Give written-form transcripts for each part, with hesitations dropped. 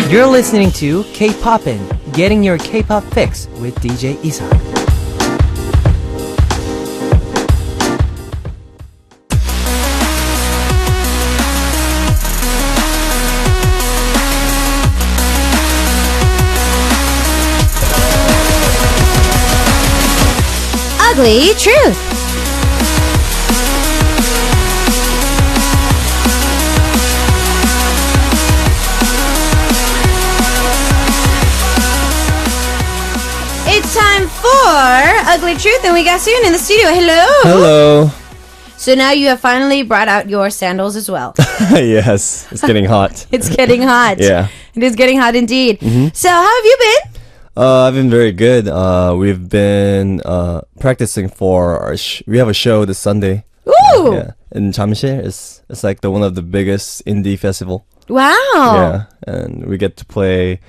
You're listening to Kpoppin, getting your K-pop fix with DJ Isa. Ugly Truth. It's time for Ugly Truth, and we got Sooyoon in the studio. Hello. Hello. So now you have finally brought out your sandals as well. Yes, it's getting hot. It's getting hot. Yeah. It is getting hot indeed. Mm-hmm. So how have you been? I've been very good. We've been practicing for we have a show this Sunday. Ooh. Yeah, in Jamsil. It's like one of the biggest indie festival. Wow. Yeah, and we get to play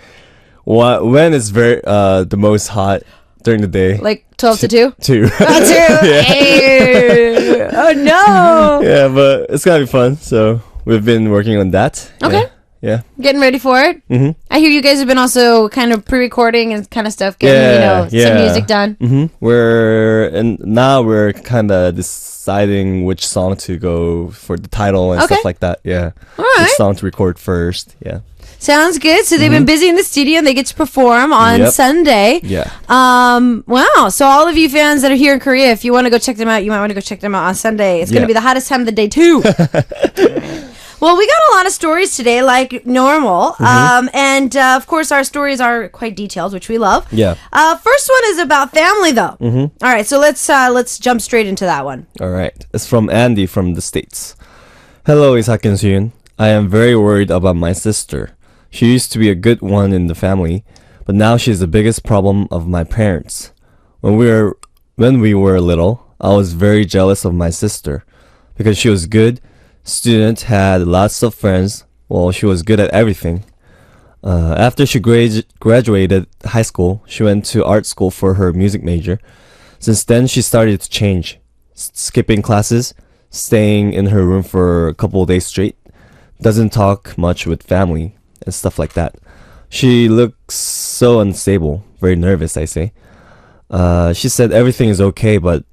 when it's very the most hot during the day. Like 12 to 2? 2. Oh, 2. Yeah. Hey. Oh no. Yeah, but it's gonna be fun. So we've been working on that. Okay. Yeah. Getting ready for it. Mm-hmm. I hear you guys have been also kind of pre-recording and kind of stuff, getting some music done. Mm-hmm. Now we're kind of deciding which song to go for the title and stuff like that. Yeah. All right. Which song to record first. Yeah. Sounds good. So they've been busy in the studio and they get to perform on Sunday. Yeah. Wow. So all of you fans that are here in Korea, if you want to go check them out, you might want to go check them out on Sunday. It's going to be the hottest time of the day too. Well, we got a lot of stories today, like normal. And of course, our stories are quite detailed, which we love. Yeah. First one is about family, though. All right, so let's jump straight into that one. All right. It's from Andy from the States. Hello, Isak and Sooyoon. I am very worried about my sister. She used to be a good one in the family, but now she's the biggest problem of my parents. When we were little, I was very jealous of my sister because she was good student, had lots of friends. Well, she was good at everything. After she graduated high school, she went to art school for her music major. Since then, she started to change, skipping classes, staying in her room for a couple of days straight, doesn't talk much with family, and stuff like that. She looks so unstable, very nervous, I say. She said everything is okay, but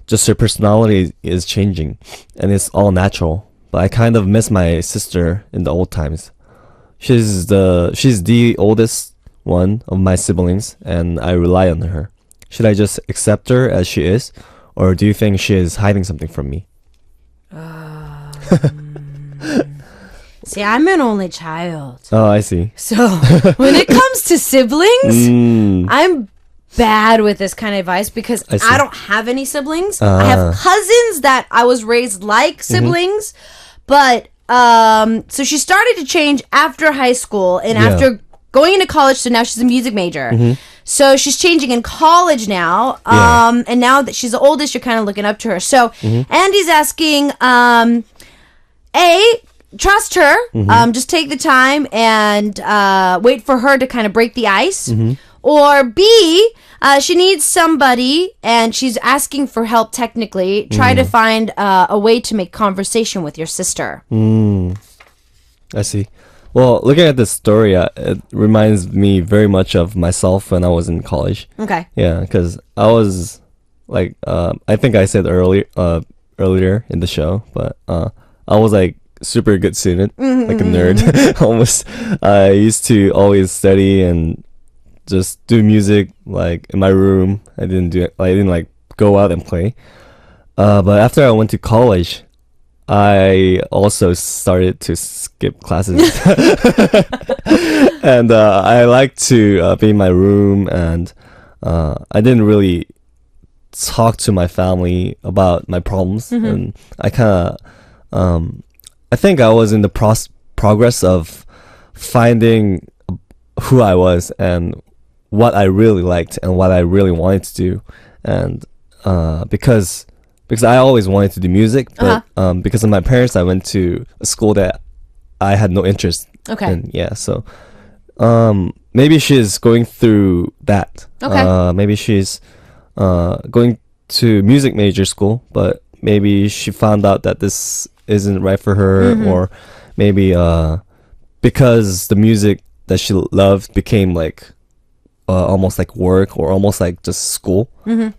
just her personality is changing, and it's all natural. But I kind of miss my sister in the old times. She's the oldest one of my siblings, and I rely on her. Should I just accept her as she is, or do you think she is hiding something from me? See, I'm an only child. Oh, I see. So when it comes to siblings, I'm bad with this kind of advice because I don't have any siblings. I have cousins that I was raised like siblings, but so she started to change after high school and after going into college. So now she's a music major. So she's changing in college now. And now that she's the oldest, you're kind of looking up to her. So Andy's asking, trust her. Just take the time and wait for her to kind of break the ice. Or B, she needs somebody and she's asking for help technically. Try to find a way to make conversation with your sister. I see. Well, looking at this story, it reminds me very much of myself when I was in college. Okay. Yeah, because I was like, I think I said earlier in the show, but I was like super good student, like a nerd. Almost. I used to always study and just do music like in my room. I didn't like go out and play. But after I went to college, I also started to skip classes. And I like to be in my room, and I didn't really talk to my family about my problems. And I kind of I think I was in the progress of finding who I was and what I really liked and what I really wanted to do. And because I always wanted to do music, but because of my parents, I went to a school that I had no interest in. Yeah, so maybe she's going through that. Maybe she's going to music major school, but maybe she found out that this isn't right for her, or maybe because the music that she loved became like almost like work or almost like just school,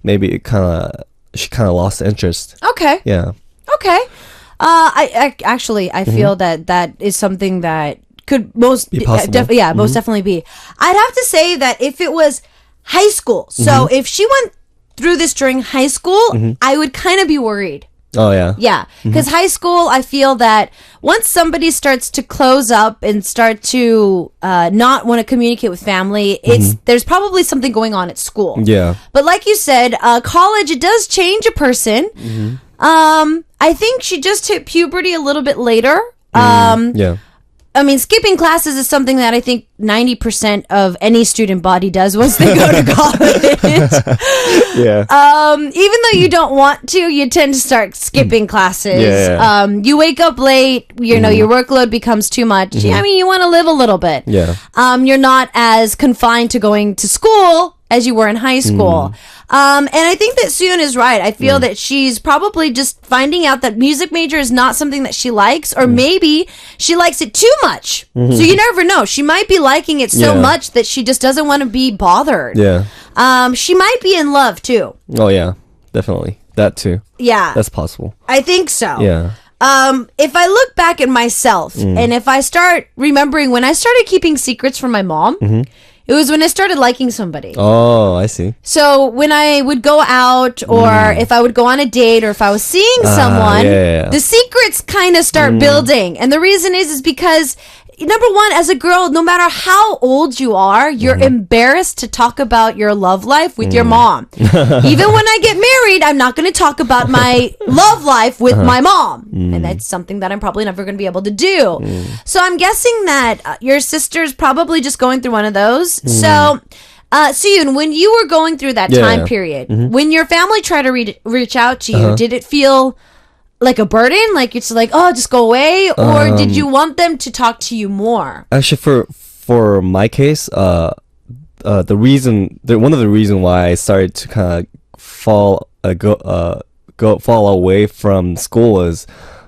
maybe she kind of lost interest. Okay. Yeah. Okay. I actually feel that is something that could most be possible. Most definitely be. I'd have to say that if it was high school, so if she went through this during high school, I would kind of be worried. Oh yeah. Yeah, because high school, I feel that once somebody starts to close up and start to not want to communicate with family, there's probably something going on at school. Yeah. But like you said, college, it does change a person. I think she just hit puberty a little bit later. Yeah. I mean, skipping classes is something that I think 90% of any student body does once they go to college. Yeah. Even though you don't want to, you tend to start skipping classes. Yeah. You wake up late, you know, your workload becomes too much. I mean, you want to live a little bit. Yeah. You're not as confined to going to school as you were in high school. And I think that Sooyoon is right. I feel that she's probably just finding out that music major is not something that she likes, or maybe she likes it too much. So you never know. She might be liking it so much that she just doesn't want to be bothered. Yeah. She might be in love too. Oh yeah, definitely that too. Yeah. That's possible. I think so. Yeah. If I look back at myself and if I start remembering when I started keeping secrets from my mom, it was when I started liking somebody. Oh, I see. So when I would go out or if I would go on a date or if I was seeing someone, the secrets kind of start building. And the reason is because number one, as a girl, no matter how old you are, you're embarrassed to talk about your love life with your mom. Even when I get married, I'm not going to talk about my love life with my mom. And that's something that I'm probably never going to be able to do. So I'm guessing that your sister's probably just going through one of those. So, Sooyoon, when you were going through that time period, when your family tried to reach out to you, did it feel like a burden, like it's like, oh, just go away, or did you want them to talk to you more? Actually, for my case, one of the reason why I started to kind of fall away from school was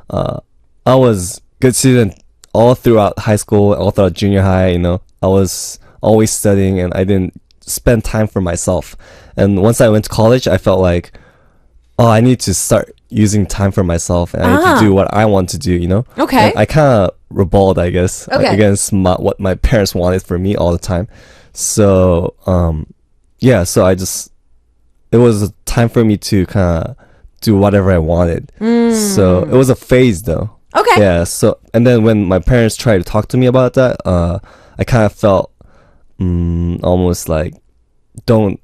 I was good student all throughout high school, all throughout junior high. You know, I was always studying, and I didn't spend time for myself. And once I went to college, I felt like, oh, I need to start using time for myself, and I need to do what I want to do, you know? Okay. And I kind of rebelled, I guess, against what my parents wanted for me all the time. So, so it was a time for me to kind of do whatever I wanted. So it was a phase though. Okay. Yeah. So, and then when my parents tried to talk to me about that, I kind of felt almost like, don't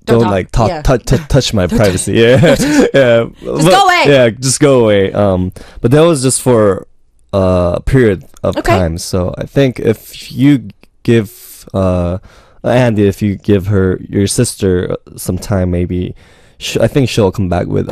like touch my privacy. Yeah. Yeah. Just go away. Yeah, just go away. But that was just for a period of time. So I think if you give Andy, if you give your sister some time, maybe I think she'll come back with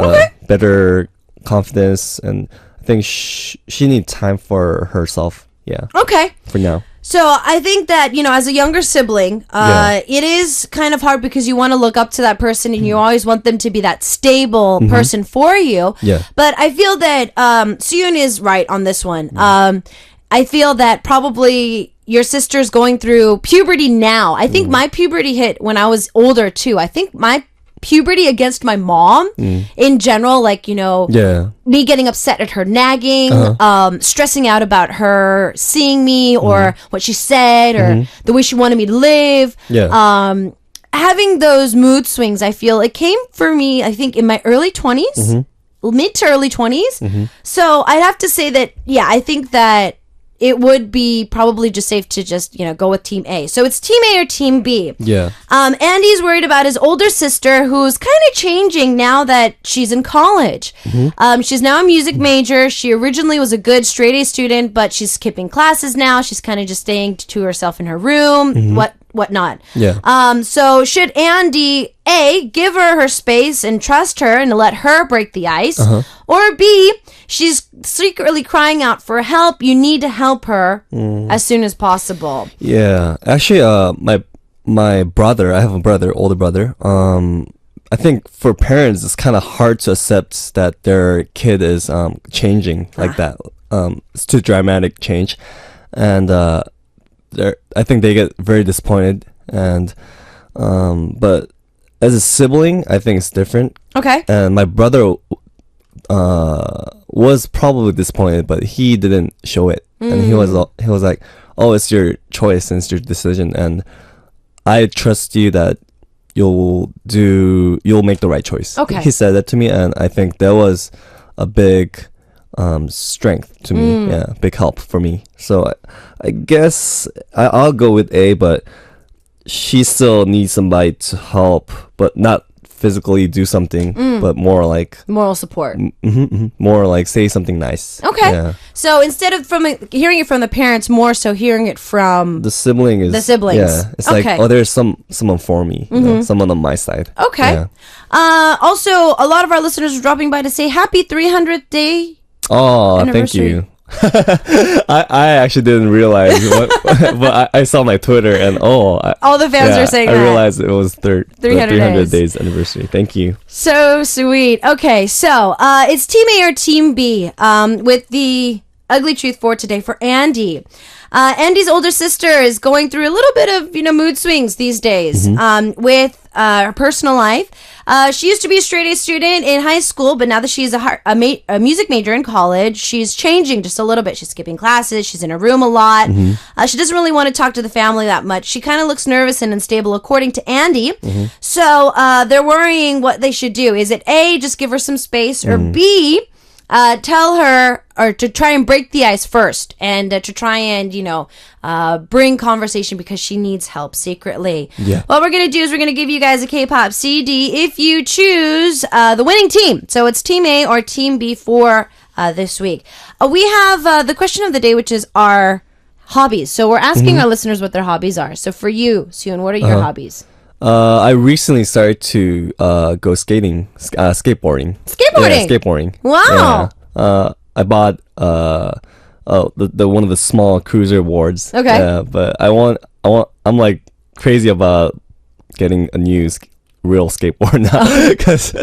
better confidence, and I think she needs time for herself. Yeah. Okay. For now. So I think that, you know, as a younger sibling, it is kind of hard because you want to look up to that person and you always want them to be that stable person for you. Yeah. But I feel that Sooyoon is right on this one. I feel that probably your sister's going through puberty now. I think my puberty hit when I was older too. I think my puberty against my mom in general, like, you know, me getting upset at her nagging, stressing out about her seeing me or what she said or the way she wanted me to live. Having those mood swings, I feel it came for me, I think, in my early 20s, mid to early 20s. So I'd have to say that, I think that it would be probably just safe to just, you know, go with Team A. So it's Team A or Team B. Yeah. Andy's worried about his older sister, who's kind of changing now that she's in college. She's now a music major. She originally was a good straight A student, but she's skipping classes now. She's kind of just staying to herself in her room, whatnot. Yeah. So should Andy A, give her space and trust her and let her break the ice, or B, she's secretly crying out for help. You need to help her as soon as possible. Yeah. Actually, my brother, I have a brother, older brother. I think for parents, it's kind of hard to accept that their kid is changing like that. It's too dramatic change, and I think they get very disappointed, and but as a sibling, I think it's different. Okay. And my brother was probably disappointed, but he didn't show it, and he was like, "Oh, it's your choice and it's your decision, and I trust you that you'll make the right choice." Okay. He said that to me, and I think that was a big strength to me. Yeah, big help for me. So I guess I'll go with A, but she still needs somebody to help, but not physically do something, but more like moral support. More like say something nice. Okay. Yeah. So instead of hearing it from the parents, more so hearing it from The siblings. Yeah. It's Okay. like, oh, there's someone for me, you know, someone on my side. Okay. Yeah. Also, a lot of our listeners are dropping by to say happy 300th day. Oh, thank Anniversary. you. I actually didn't realize, but I saw my Twitter and all the fans are saying I that. realized it was 300 300 days anniversary. Thank you. So sweet. Okay, so it's Team A or Team B with the ugly truth for today for Andy. Andy's older sister is going through a little bit of mood swings these days with her personal life. She used to be a straight A student in high school, but now that she's a music major in college, she's changing just a little bit. She's skipping classes. She's in her room a lot. She doesn't really want to talk to the family that much. She kind of looks nervous and unstable, according to Andy. So they're worrying what they should do. Is it A, just give her some space, or B, tell her, or to try and break the ice first, and to try and bring conversation because she needs help secretly. Yeah. What we're gonna do is we're gonna give you guys a K-pop CD if you choose the winning team. So it's Team A or Team B for this week. We have the question of the day, which is our hobbies. So we're asking our listeners what their hobbies are. So for you, Sooyoon, what are your hobbies? I recently started to go skateboarding. Skateboarding. Yeah, skateboarding. Wow. Yeah. I bought the one of the small cruiser boards. Okay. Yeah, but I'm like crazy about getting a new real skateboard now because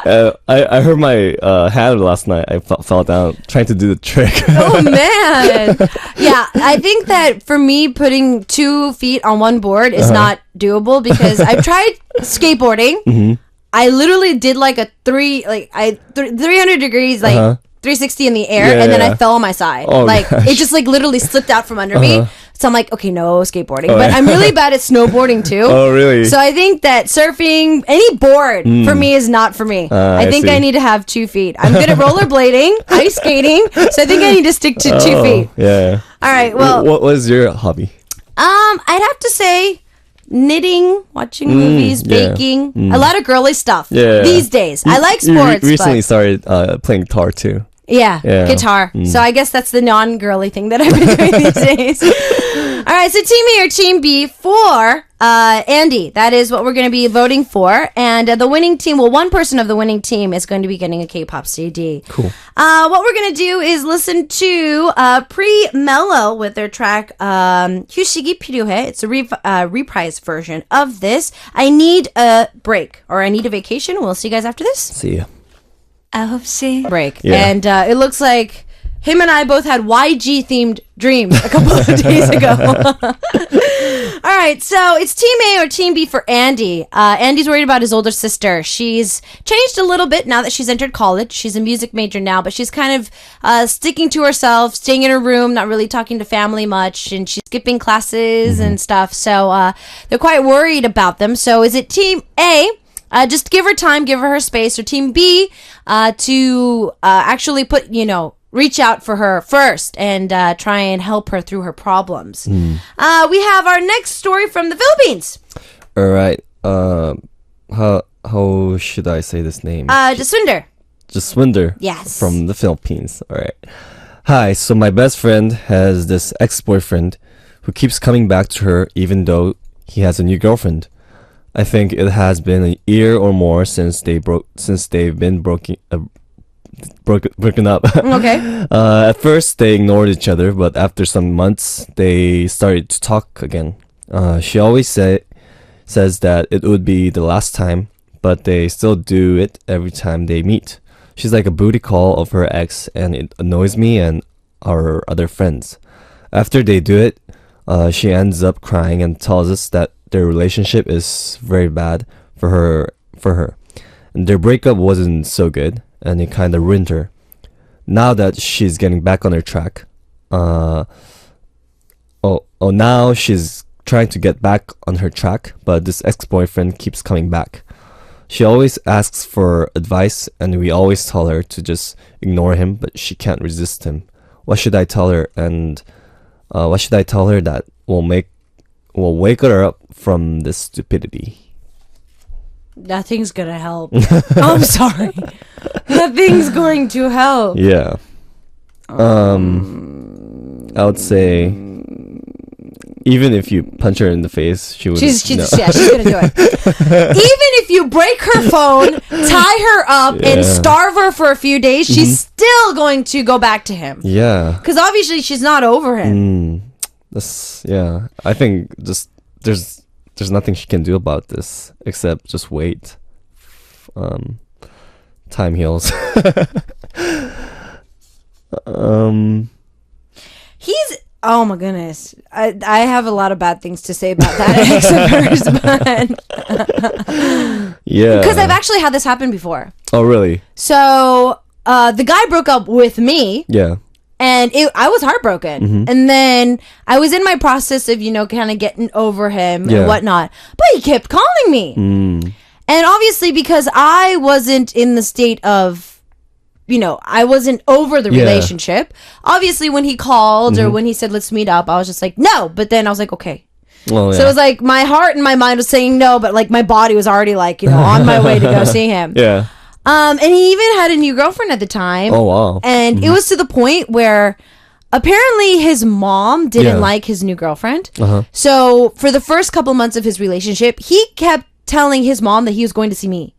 I hurt my hand last night. I fell down trying to do the trick. Oh man. Yeah, I think that for me, putting 2 feet on one board is not doable because I've tried skateboarding. I literally did like a 300 degrees, like 360 in the air, and then I fell on my side. Oh, like gosh. it just like literally slipped out from under me. So I'm like, okay, no skateboarding. But I'm really bad at snowboarding too. Oh, really? So I think that surfing, any board for me is not for me. I think I see. need to have 2 feet. I'm good at rollerblading, ice skating, so I think I need to stick to 2 feet. Yeah. All right, well, What was your hobby? I'd have to say knitting, watching movies, yeah. baking, a lot of girly stuff Yeah. these days. I like You sports, recently but started playing guitar too. yeah, Yeah. guitar. So I guess that's the non-girly thing that I've been doing these days. All right, so Team A or Team B for Andy. That is what we're going to be voting for. And the winning team, well, one person of the winning team is going to be getting a K-pop CD. Cool. What we're going to do is listen to Pre-Mellow with their track 휴식이 필요해. It's a reprise version of this. I need a break, or I need a vacation. We'll see you guys after this. See ya. 9시 break. Yeah. And it looks like him and I both had YG themed dreams a couple of days ago. All right, so it's Team A or Team B for Andy. Andy's worried about his older sister. She's changed a little bit now that she's entered college. She's a music major now, but she's kind of sticking to herself, staying in her room, not really talking to family much, and she's skipping classes and stuff. So they're quite worried about them. So is it Team A? Just give her time, give her space, or Team B to actually reach out for her first and try and help her through her problems. We have our next story from the Philippines. All right. How should I say this name? Jaswinder. Jaswinder. Yes. From the Philippines. All right. Hi. So my best friend has this ex-boyfriend who keeps coming back to her even though he has a new girlfriend. I think it has been a year or more since they've been broken up. Okay. At first, they ignored each other, but after some months, they started to talk again. She always says that it would be the last time, but they still do it every time they meet. She's like a booty call of her ex, and it annoys me and our other friends. After they do it, she ends up crying and tells us that their relationship is very bad for her. And their breakup wasn't so good, and it kind of ruined her. Now that she's getting back on her track, now she's trying to get back on her track, but this ex-boyfriend keeps coming back. She always asks for advice, and we always tell her to just ignore him, but she can't resist him. What should I tell her? And what should I tell her that will wake her up from this stupidity? Nothing's gonna help. I'm sorry. Nothing's going to help. Yeah. I would say, even if you punch her in the face, she would. She's gonna do it. Even if you break her phone, tie her up, and starve her for a few days, she's still going to go back to him. Yeah. Because obviously she's not over him. I think just there's nothing she can do about this except just wait. Time heals. He's, oh my goodness, I have a lot of bad things to say about that ex of hers, but yeah, because I've actually had this happen before. Oh really? So the guy broke up with me. Yeah. And I was heartbroken. And then I was in my process of, kind of getting over him and whatnot. But he kept calling me. And obviously because I wasn't in the state of, I wasn't over the relationship. Obviously when he called or when he said, let's meet up, I was just like, no. But then I was like, okay. So it was like my heart and my mind was saying no, but like my body was already like, on my way to go see him. Yeah. And he even had a new girlfriend at the time. Oh, wow. And it was to the point where apparently his mom didn't like his new girlfriend. So for the first couple months of his relationship, he kept telling his mom that he was going to see me.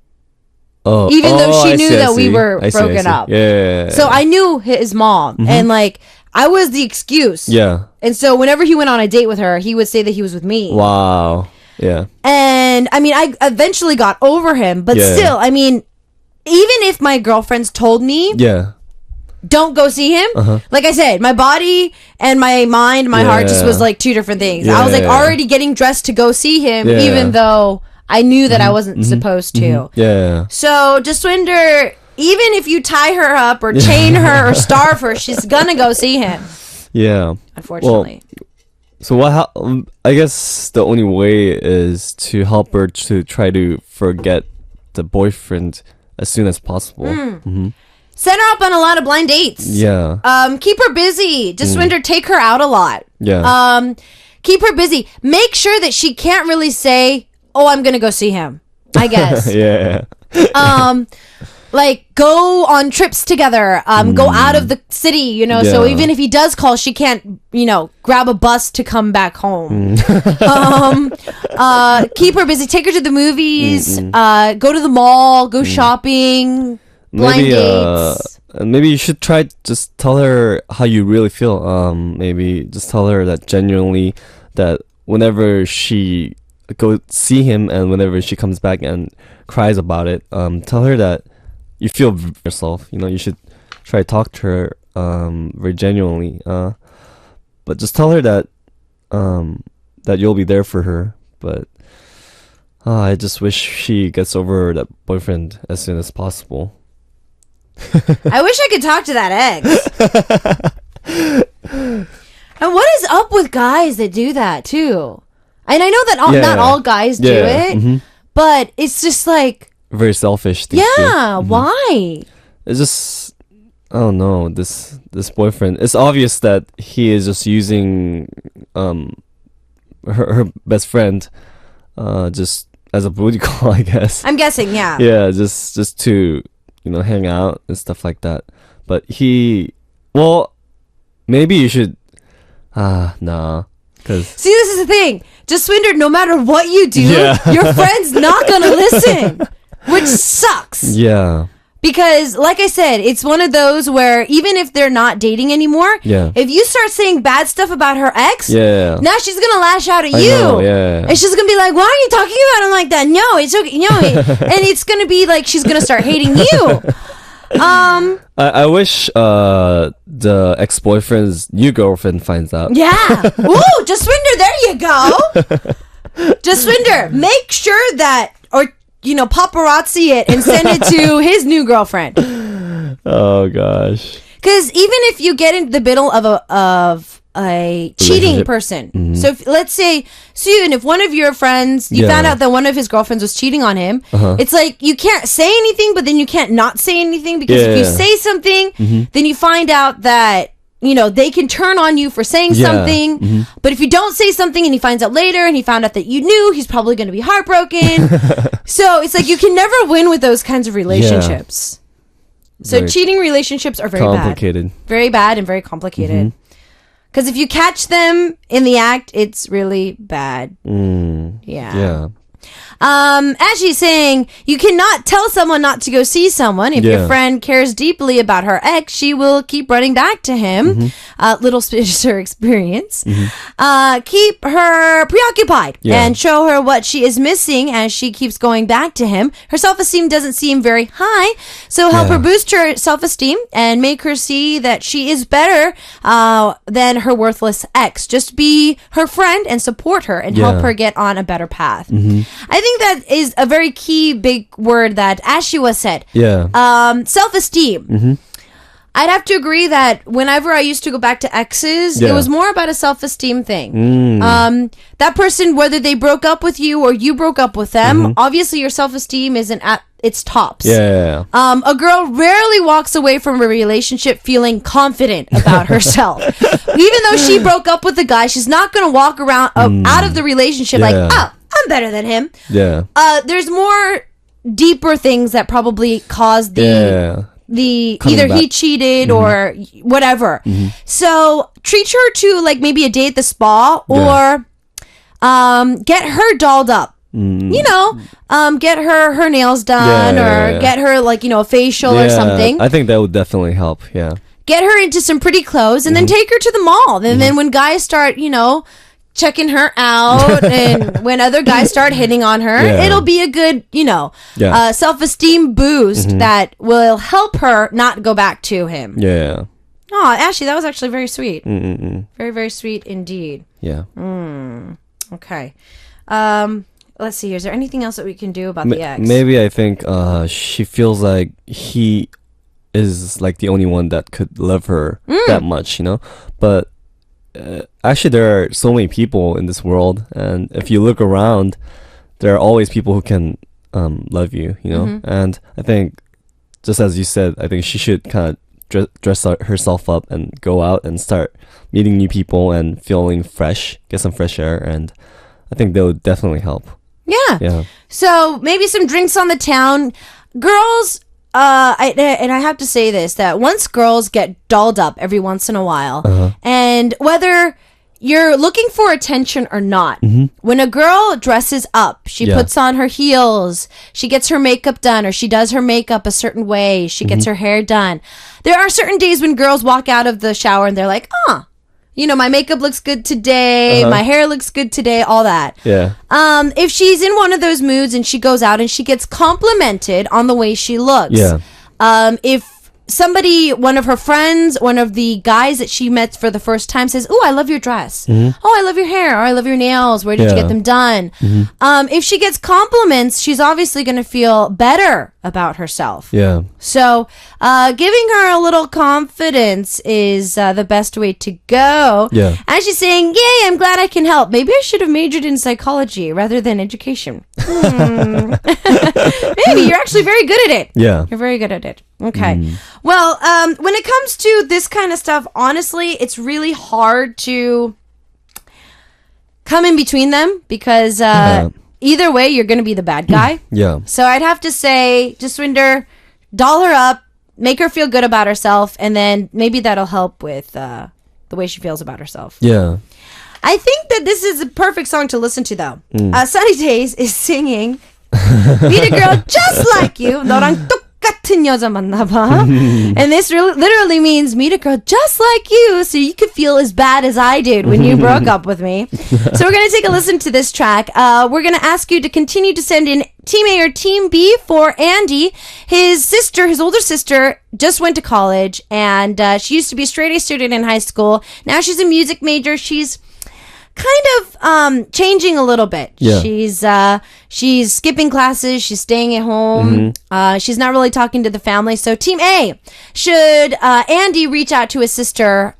Even though she knew that we were broken up. Yeah. So I knew his mom. And like, I was the excuse. Yeah. And so whenever he went on a date with her, he would say that he was with me. Wow. Yeah. And I mean, I eventually got over him. But still, I mean, even if my girlfriends told me, don't go see him. Like I said, my body and my mind, my heart just was like two different things. I was like already getting dressed to go see him, even though I knew that I wasn't supposed to. Yeah. So Jaswinder, even if you tie her up or chain her or starve her, she's gonna go see him. Yeah. Unfortunately. Well, so I guess the only way is to help her to try to forget the boyfriend as soon as possible. Send her up on a lot of blind dates. Yeah. Keep her busy. Jaswinder, take her out a lot. Yeah. Keep her busy. Make sure that she can't really say, "Oh, I'm gonna go see him," I guess. Yeah. Like go on trips together. Go out of the city. So even if he does call, she can't. Grab a bus to come back home. Keep her busy. Take her to the movies. Go to the mall. Go shopping. Blind dates. Maybe you should try just tell her how you really feel. Maybe just tell her that genuinely that whenever she go see him and whenever she comes back and cries about it, tell her that you feel yourself. You should try to talk to her very genuinely. But just tell her that that you'll be there for her. But I just wish she gets over that boyfriend as soon as possible. I wish I could talk to that ex. And what is up with guys that do that too? And I know that not all guys do it, but it's just like very selfish. Why? It's just, I don't know, this boyfriend. It's obvious that he is just using her best friend just as a booty call, I guess. I'm guessing, yeah. Yeah, just to hang out and stuff like that. But maybe you should. Nah. Cause see, this is the thing. Jaswinder, no matter what you do, your friend's not gonna listen, which sucks. Yeah. Because, like I said, it's one of those where even if they're not dating anymore, if you start saying bad stuff about her ex, now she's gonna lash out at you. And she's gonna be like, "Why are you talking about him like that?" No, it's okay. And it's gonna be like she's gonna start hating you. I wish the ex-boyfriend's new girlfriend finds out. Yeah. Ooh, Jaswinder, there you go. Jaswinder, make sure that, or, paparazzi it and send it to his new girlfriend. Oh, gosh. Because even if you get into the middle of a cheating person, so let's say, Sooyoon, if one of your friends, you found out that one of his girlfriends was cheating on him, it's like you can't say anything, but then you can't not say anything, because if you say something, then you find out that they can turn on you for saying something. But if you don't say something and he finds out later and he found out that you knew, he's probably going to be heartbroken. So it's like you can never win with those kinds of relationships. So Very cheating relationships are very complicated. bad. Very bad and very complicated. Because if you catch them in the act, it's really bad. Yeah. As she's saying, you cannot tell someone not to go see someone. If your friend cares deeply about her ex, she will keep running back to him. Little sister experience. Keep her preoccupied and show her what she is missing as she keeps going back to him. Her self-esteem doesn't seem very high, so help her boost her self-esteem and make her see that she is better than her worthless ex. Just be her friend and support her and help her get on a better path. I think that is a very key big word that Ashua said. Self-esteem. I'd have to agree that whenever I used to go back to exes, it was more about a self-esteem thing. That person, whether they broke up with you or you broke up with them, obviously your self-esteem isn't at its tops. A girl rarely walks away from a relationship feeling confident about herself. Even though she broke up with the guy, she's not going to walk around out of the relationship like, oh, I'm better than him. There's more deeper things that probably caused the either he cheated or whatever. So treat her to like maybe a day at the spa or get her dolled up. Get her nails done or get her like a facial or something. I think that would definitely help. Get her into some pretty clothes and then take her to the mall. And then when guys start checking her out and when other guys start hitting on her, it'll be a good self-esteem boost that will help her not go back to him. Oh, Ashley, that was actually very sweet. Very, very sweet indeed. Okay. Let's see. Is there anything else that we can do about the ex? Maybe I think she feels like he is like the only one that could love her that much, But actually, there are so many people in this world, and if you look around, there are always people who can love you, And I think, just as you said, I think she should kind of dress herself up and go out and start meeting new people and feeling fresh, get some fresh air, and I think that would definitely help. So maybe some drinks on the town. Girls, and I have to say this, that once girls get dolled up every once in a while, and whether you're looking for attention or not, when a girl dresses up, she puts on her heels, she gets her makeup done, or she does her makeup a certain way, she gets her hair done. There are certain days when girls walk out of the shower and they're like, my makeup looks good today, my hair looks good today, all that. If she's in one of those moods and she goes out and she gets complimented on the way she looks. If somebody, one of her friends, one of the guys that she met for the first time says, "Oh, I love your dress. Oh, I love your hair. Or I love your nails. Where did you get them done?" If she gets compliments, she's obviously going to feel better about herself. So giving her a little confidence is the best way to go. And she's saying, "Yay, I'm glad I can help. Maybe I should have majored in psychology rather than education." Maybe you're actually very good at it. You're very good at it. Okay. Well, when it comes to this kind of stuff, honestly, it's really hard to come in between them because either way, you're going to be the bad guy. So I'd have to say, Jaswinder, doll her up, make her feel good about herself, and then maybe that'll help with the way she feels about herself. I think that this is a perfect song to listen to, though. Sunny Days is singing, "Meet a girl just like you, 너랑 똑같아." 같은 여자 만나봐. And this literally means meet a girl just like you so you could feel as bad as I did when you broke up with me. So we're going to take a listen to this track. We're going to ask you to continue to send in Team A or Team B for Andy. His older sister, just went to college, and she used to be a straight A student in high school. Now she's a music major. She's kind of changing a little bit. Yeah. She's skipping classes. She's staying at home. She's not really talking to the family. So Team A, should Andy reach out to his sister,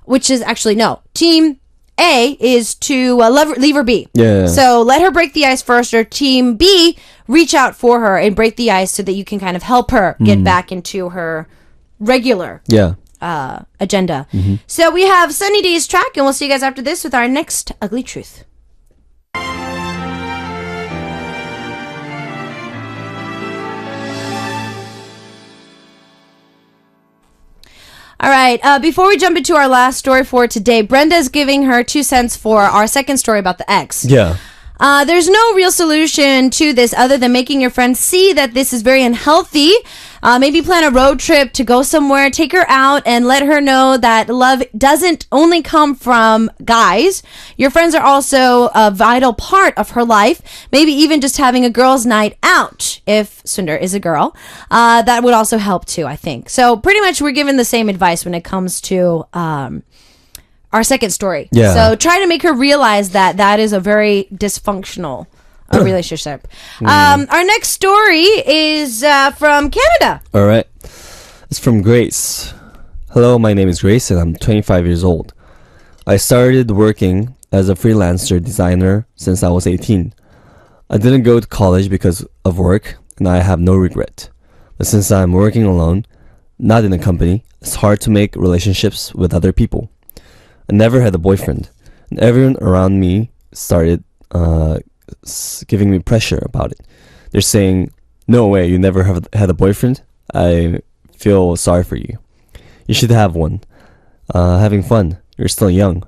which is actually no. Team A is to leave her be. Yeah. So let her break the ice first, or Team B, reach out for her and break the ice so that you can kind of help her get back into her regular agenda. So we have Sunny Day's track, and we'll see you guys after this with our next Ugly Truth. All right, before we jump into our last story for today, Brenda's giving her 2 cents for our second story about the ex. Yeah. There's no real solution to this other than making your friends see that this is very unhealthy. Maybe plan a road trip to go somewhere, take her out, and let her know that love doesn't only come from guys. Your friends are also a vital part of her life. Maybe even just having a girls' night out, if Sundar is a girl. That would also help too, I think. So pretty much we're given the same advice when it comes to our second story. Yeah. So try to make her realize that that is a very dysfunctional relationship. Our next story is from Canada. All right. It's from Grace. Hello, my name is Grace, and I'm 25 years old. I started working as a freelancer designer since I was 18. I didn't go to college because of work, and I have no regret. But since I'm working alone, not in a company, it's hard to make relationships with other people. I never had a boyfriend, and everyone around me started giving me pressure about it. They're saying, "No way, you never have had a boyfriend? I feel sorry for you. You should have one. Having fun. You're still young."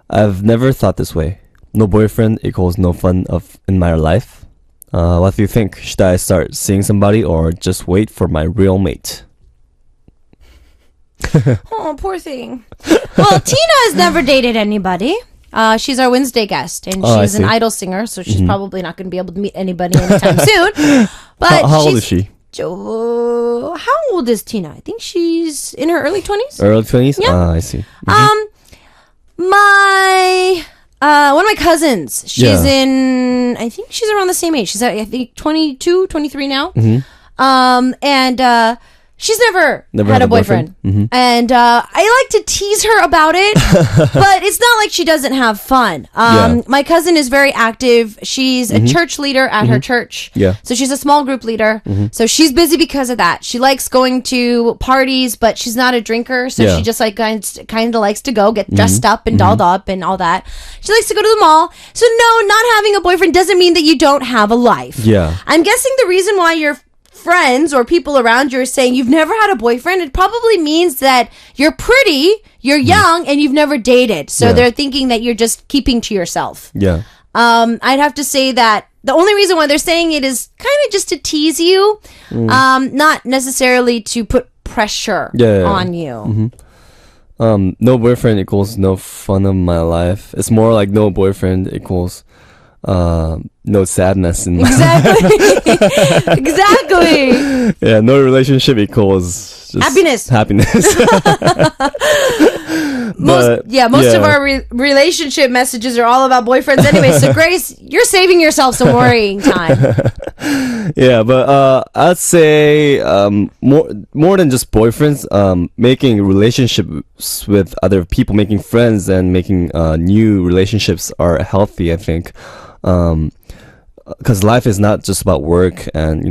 I've never thought this way. No boyfriend equals no fun in my life. What do you think? Should I start seeing somebody or just wait for my real mate? Oh, poor thing. Well, Tina has never dated anybody. She's our Wednesday guest, and she's an idol singer, so she's probably not going to be able to meet anybody anytime soon. But how old is she? How old is Tina? I think she's in her early 20s. Early 20s? Yeah. I see. One of my cousins, she's in, I think she's around the same age. She's I think 22, 23 now. And she's never had a boyfriend. And I like to tease her about it, but it's not like she doesn't have fun. My cousin is very active. She's a church leader at her church. Yeah. So she's a small group leader. So she's busy because of that. She likes going to parties, but she's not a drinker. So she just like kind of likes to go get dressed up and dolled up and all that. She likes to go to the mall. So no, not having a boyfriend doesn't mean that you don't have a life. Yeah. I'm guessing the reason why you're friends or people around you are saying you've never had a boyfriend, it probably means that you're pretty, you're young, and you've never dated. So they're thinking that you're just keeping to yourself. Yeah. I'd have to say that the only reason why they're saying it is kind of just to tease you, not necessarily to put pressure on you. No boyfriend equals no fun of my life. It's more like no boyfriend equals no sadness in my Exactly. Exactly. Yeah, no relationship equals just happiness. Most of our relationship messages are all about boyfriends anyway. So Grace, you're saving yourself some worrying time. Yeah, but I'd say more than just boyfriends, making relationships with other people, making friends and making new relationships are healthy, I think. Because life is not just about work, and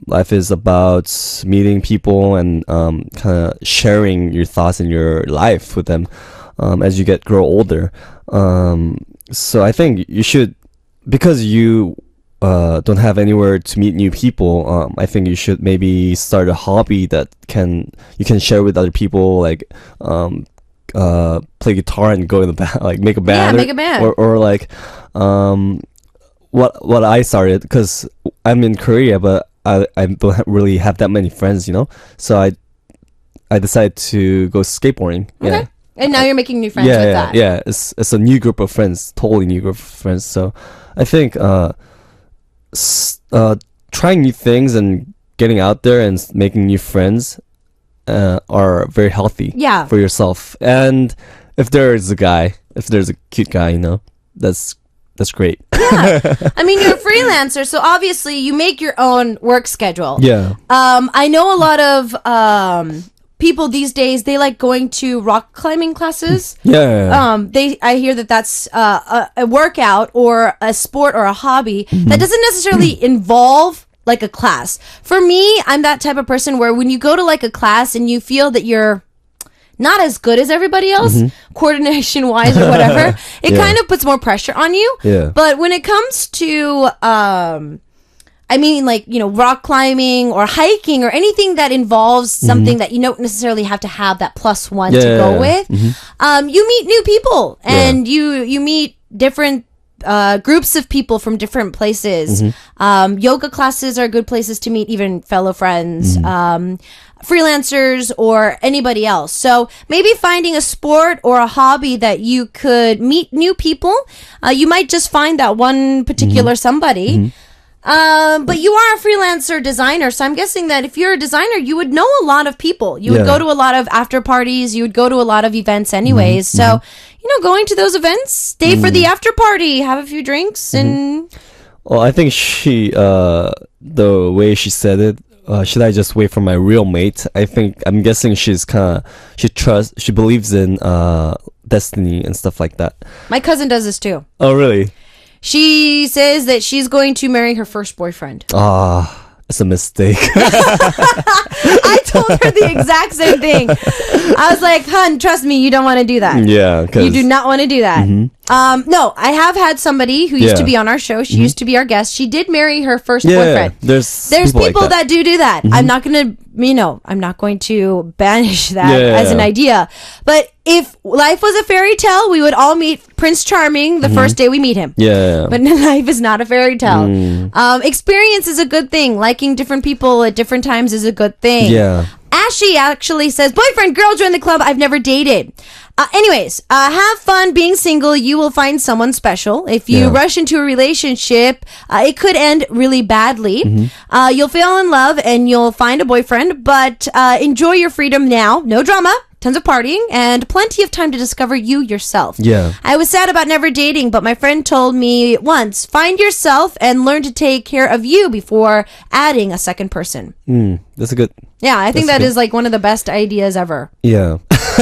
life is about meeting people and kind of sharing your thoughts and your life with them as you grow older. So I think you should, because you don't have anywhere to meet new people, I think you should maybe start a hobby that you can share with other people, like play guitar and go in the band, like make a band. Yeah, make a band. Or like what I started, because I'm in Korea, but I don't really have that many friends, so I decided to go skateboarding. Okay. Yeah. And now you're making new friends Yeah, with yeah, that. yeah. It's a new group of friends, totally new group of friends. So I think trying new things and getting out there and making new friends are very healthy. Yeah. For yourself. And if there's a cute guy, that's great. Yeah. I mean, you're a freelancer, so obviously you make your own work schedule. Yeah. I know a lot of people these days, they like going to rock climbing classes. Yeah. I hear that's a workout or a sport or a hobby that doesn't necessarily involve like a class. For me, I'm that type of person where when you go to like a class and you feel that you're not as good as everybody else, coordination wise or whatever, it kind of puts more pressure on you. Yeah. But when it comes to rock climbing or hiking or anything that involves something that you don't necessarily have to have that plus one to go with, you meet new people and you meet different groups of people from different places. Yoga classes are good places to meet even fellow friends, freelancers or anybody else. So maybe finding a sport or a hobby that you could meet new people. You might just find that one particular somebody. But you are a freelancer designer, so I'm guessing that if you're a designer, you would know a lot of people. You would go to a lot of after parties. You would go to a lot of events anyways. So, going to those events, stay for the after party, have a few drinks, and... Well, I think the way she said it, should I just wait for my real mate? I'm guessing she believes in destiny and stuff like that. My cousin does this too. Oh, really? She says that she's going to marry her first boyfriend. It's a mistake. I told her the exact same thing. I was like, hun, trust me, you don't want to do that. Yeah. You do not want to do that. No, I have had somebody who used to be on our show. She used to be our guest. She did marry her first boyfriend. There's people like that do that. I'm not going to banish that as an idea. But if life was a fairy tale, we would all meet Prince Charming the first day we meet him. Yeah. But life is not a fairy tale. Experience is a good thing. Liking different people at different times is a good thing. Yeah. Ashley actually says, boyfriend, girl, join the club. I've never dated. Anyways, have fun being single. You will find someone special. If you rush into a relationship, it could end really badly. You'll fall in love and you'll find a boyfriend, but enjoy your freedom now. No drama. Tons of partying and plenty of time to discover you yourself. Yeah. I was sad about never dating, but my friend told me once, find yourself and learn to take care of you before adding a second person. That's a good... Yeah, I think that is like one of the best ideas ever. Yeah.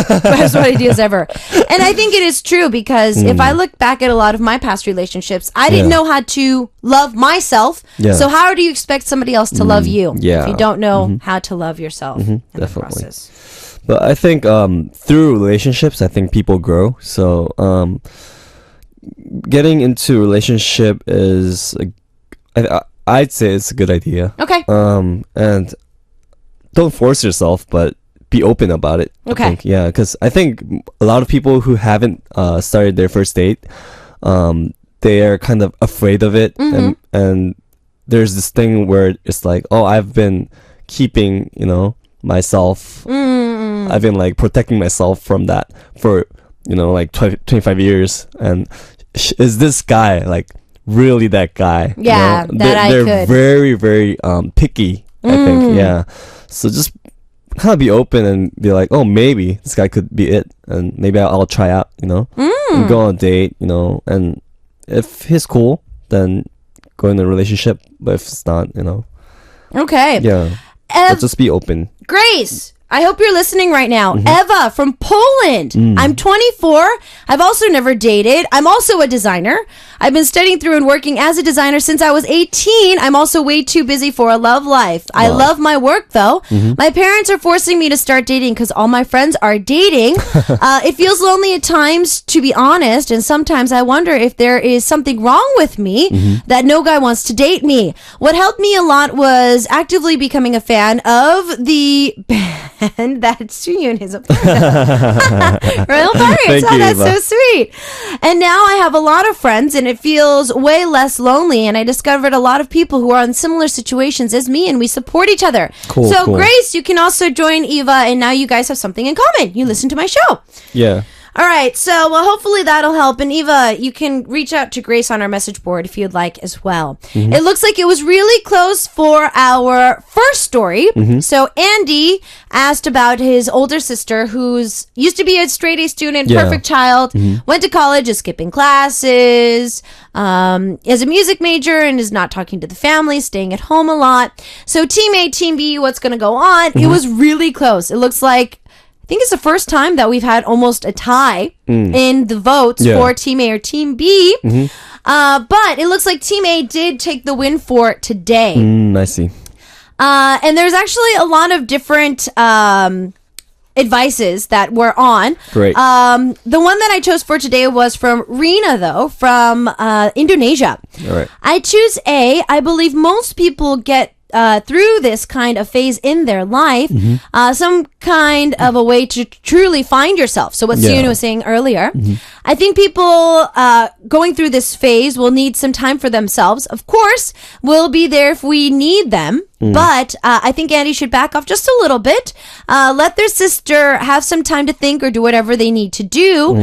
Best ideas ever. And I think it is true because if I look back at a lot of my past relationships, I didn't know how to love myself. Yeah. So how do you expect somebody else to love you if you don't know how to love yourself in the process? But I think through relationships, I think people grow. So getting into a relationship is, I'd say it's a good idea. Okay. And don't force yourself, but be open about it. Okay. I think. Yeah, because I think a lot of people who haven't started their first date, they are kind of afraid of it, and there's this thing where it's like, oh, I've been keeping, myself. I've been like protecting myself from that for 25 years, and is this guy like really that guy? Yeah, they're very, very picky. I think. Yeah, so just kind of be open and be like, oh, maybe this guy could be it, and maybe I'll try out, and go on a date, and if he's cool, then go in a relationship. But if it's not, Okay. Yeah. But just be open. Grace, I hope you're listening right now. Eva from Poland. I'm 24. I've also never dated. I'm also a designer. I've been studying through and working as a designer since I was 18. I'm also way too busy for a love life. I love my work, though. My parents are forcing me to start dating because all my friends are dating. It feels lonely at times, to be honest, and sometimes I wonder if there is something wrong with me that no guy wants to date me. What helped me a lot was actively becoming a fan of the and that Sooyoon is a panda. Royal Pirates. Thank you, That's Eva. so sweet. And now I have a lot of friends, and it feels way less lonely. And I discovered a lot of people who are in similar situations as me, and we support each other. Cool, so, cool. Grace, you can also join Eva, and now you guys have something in common. You listen to my show. Yeah. All right, so hopefully that'll help. And Eva, you can reach out to Grace on our message board if you'd like as well. It looks like it was really close for our first story. So Andy asked about his older sister, who's used to be a straight A student, Yeah. perfect child, went to college, is skipping classes, is a music major, and is not talking to the family, staying at home a lot. So Team A, Team B, what's going to go on? It was really close. It looks like I think it's the first time that we've had almost a tie in the votes for Team A or Team B. But it looks like Team A did take the win for today. I see. And there's actually a lot of different advices that were on. Great. The one that I chose for today was from Rina, though, from Indonesia. All right. I choose A. I believe most people get through this kind of phase in their life, some kind of a way to truly find yourself. So what Sooyoon was saying earlier, I think people going through this phase will need some time for themselves. Of course, we'll be there if we need them. But I think Andy should back off just a little bit. Let their sister have some time to think or do whatever they need to do.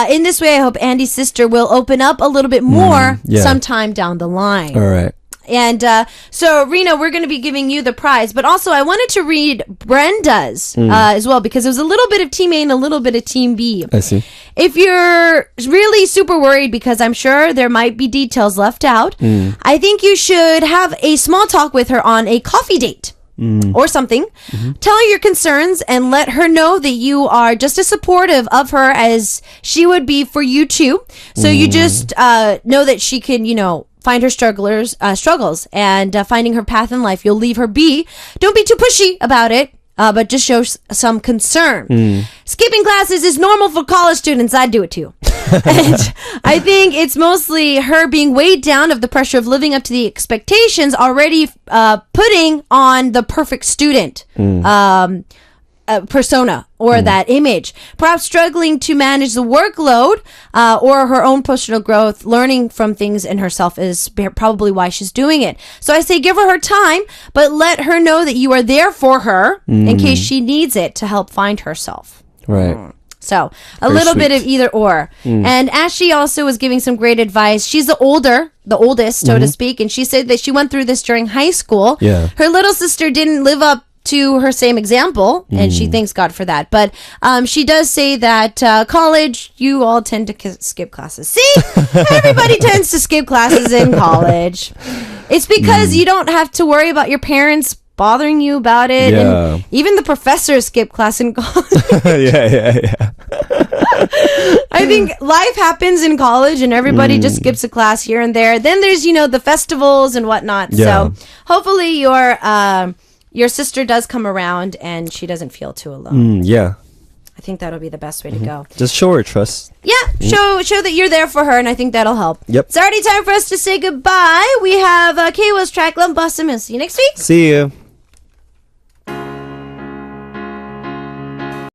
In this way, I hope Andy's sister will open up a little bit more sometime down the line. All right. And so, Rena, we're going to be giving you the prize. But also, I wanted to read Brenda's as well, because it was a little bit of Team A and a little bit of Team B. I see. If you're really super worried, because I'm sure there might be details left out, I think you should have a small talk with her on a coffee date. Or something. Tell her your concerns and let her know that you are just as supportive of her as she would be for you too. So you just know that she can, find her struggles and finding her path in life. You'll leave her be. Don't be too pushy about it. But just show some concern. Skipping classes is normal for college students. I do it too. And I think it's mostly her being weighed down of the pressure of living up to the expectations already putting on the perfect student persona or that image. Perhaps struggling to manage the workload or her own personal growth, learning from things in herself is probably why she's doing it. So I say give her time, but let her know that you are there for her in case she needs it to help find herself. Right. So a Very little bit sweet. of either or. And Ashley also was giving some great advice. She's the oldest, so to speak, and she said that she went through this during high school. Yeah. Her little sister didn't live up to her same example, and she thanks God for that. But she does say that college, you all tend to skip classes. See? Everybody tends to skip classes in college. It's because you don't have to worry about your parents bothering you about it. Yeah. And even the professors skip class in college. yeah. I think life happens in college and everybody just skips a class here and there. Then there's, the festivals and whatnot. Yeah. So hopefully your sister does come around and she doesn't feel too alone. Yeah. I think that'll be the best way to go. Just show her trust. Yeah, show that you're there for her, and I think that'll help. Yep. It's already time for us to say goodbye. We have Kayla's track, Lump Blossom, and see you next week. See you.